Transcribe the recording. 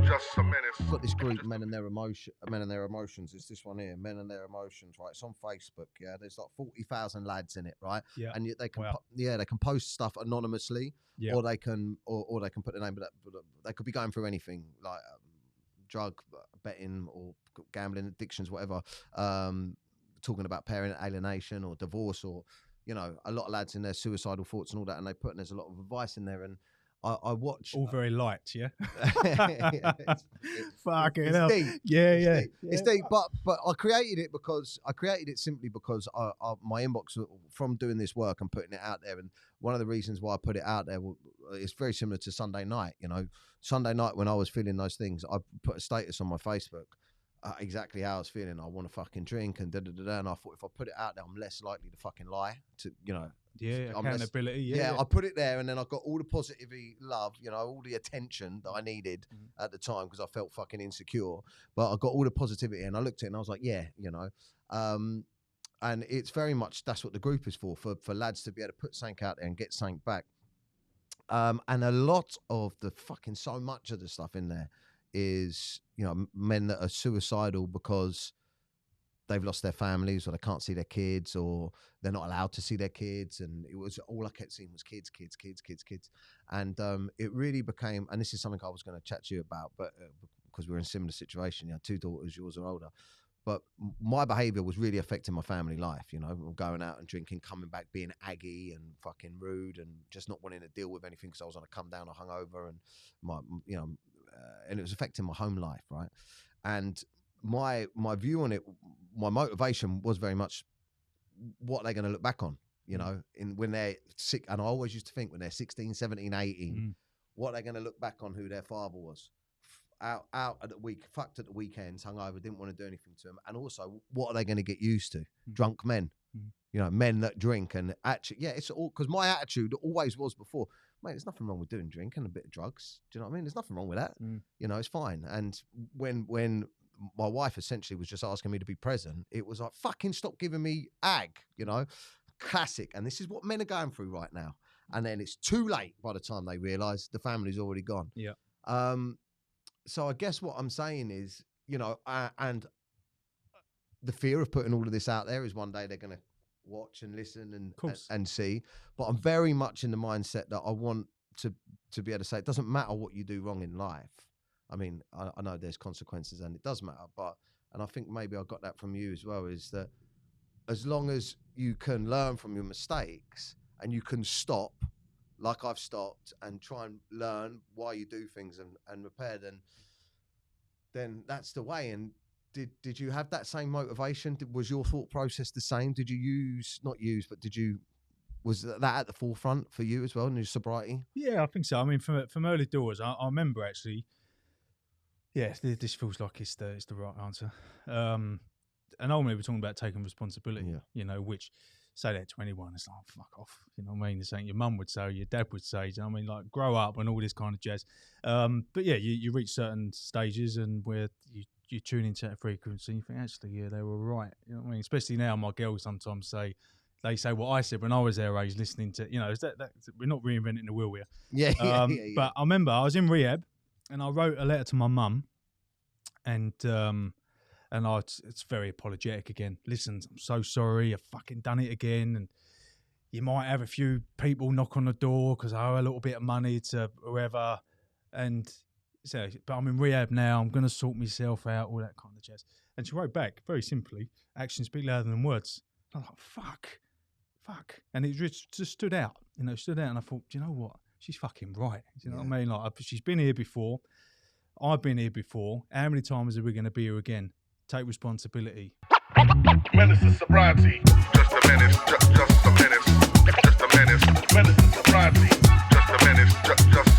just a menace. I've got this group, Men and Their Emotions. It's this one here, Men and Their Emotions, right? It's on Facebook. Yeah, there's like 40,000 lads in it, right? Yeah, and they can, they can post stuff anonymously, or they can, or they can put the name. But they could be going through anything like drug betting or gambling addictions, whatever. Talking about parent alienation or divorce, or a lot of lads in their suicidal thoughts and all that, and there's a lot of advice in there. And I watch all very light, yeah. Fucking hell. Deep. Yeah. It's deep, but I created it simply because my inbox from doing this work and putting it out there. And one of the reasons why I put it out there, it's very similar to Sunday night. Sunday night when I was feeling those things, I put a status on my Facebook. Exactly how I was feeling. I want to fucking drink and da-da-da-da. And I thought if I put it out there, I'm less likely to fucking lie. Accountability. I put it there, and then I got all the positivity, love, all the attention that I needed at the time because I felt fucking insecure. But I got all the positivity, and I looked at it and I was like, and it's very much that's what the group is for lads to be able to put something out there and get something back. And a lot of the fucking so much of the stuff in there is men that are suicidal because they've lost their families, or they can't see their kids, or they're not allowed to see their kids, and it was all I kept seeing was kids, and it really became, and this is something I was going to chat to you about, but because we're in a similar situation, 2 daughters, yours are older, but my behaviour was really affecting my family life. Going out and drinking, coming back being aggy and fucking rude, and just not wanting to deal with anything because I was on a come down or hungover, and and it was affecting my home life, right? And my view on it, my motivation was very much what they're going to look back on, when they're sick. And I always used to think when they're 16, 17, 18, what they're going to look back on who their father was. Out at the fucked at the weekends, hungover, didn't want to do anything to them. And also, what are they going to get used to? Drunk men, men that drink. And actually, it's all because my attitude always was before, mate, there's nothing wrong with doing drink and a bit of drugs. Do you know what I mean? There's nothing wrong with that. It's fine. And when my wife essentially was just asking me to be present, it was like, fucking stop giving me ag, classic. And this is what men are going through right now. And then it's too late by the time they realise the family's already gone. Yeah. So I guess what I'm saying is, and the fear of putting all of this out there is one day they're going to watch and listen and see. But I'm very much in the mindset that I want to be able to say it doesn't matter what you do wrong in life. I mean, I know there's consequences and it does matter, and I think maybe I got that from you as well, is that as long as you can learn from your mistakes and you can stop, like I've stopped, and try and learn why you do things and repair, then that's the way. And did you have that same motivation? Was your thought process the same? Did you was that at the forefront for you as well in your sobriety? Yeah, I think so. I mean, from early doors, I remember actually. Yeah, this feels like it's the right answer. And ultimately, we're talking about taking responsibility. Which say that to anyone, it's like, fuck off. You know what I mean? It's something your mum would say, or your dad would say. You know what I mean? Like, grow up and all this kind of jazz. But yeah, you reach certain stages and where you tune into that frequency, and you think, actually, yeah, they were right. You know what I mean? Especially now, my girls sometimes say what I said when I was their age, listening to, we're not reinventing the wheel here. Yeah. But I remember I was in rehab and I wrote a letter to my mum, and it's very apologetic again. Listen, I'm so sorry, I've fucking done it again, and you might have a few people knock on the door because I owe a little bit of money to whoever, and so, but I'm in rehab now, I'm going to sort myself out, all that kind of jazz. And she wrote back, very simply, actions speak louder than words. I was like, fuck. And it just stood out, and I thought, do you know what? She's fucking right. Do you know what I mean? Like, she's been here before. I've been here before. How many times are we going to be here again? Take responsibility. Menace is sobriety. Just a menace. Just a menace. Just a menace. Menace is sobriety. Just a menace. Just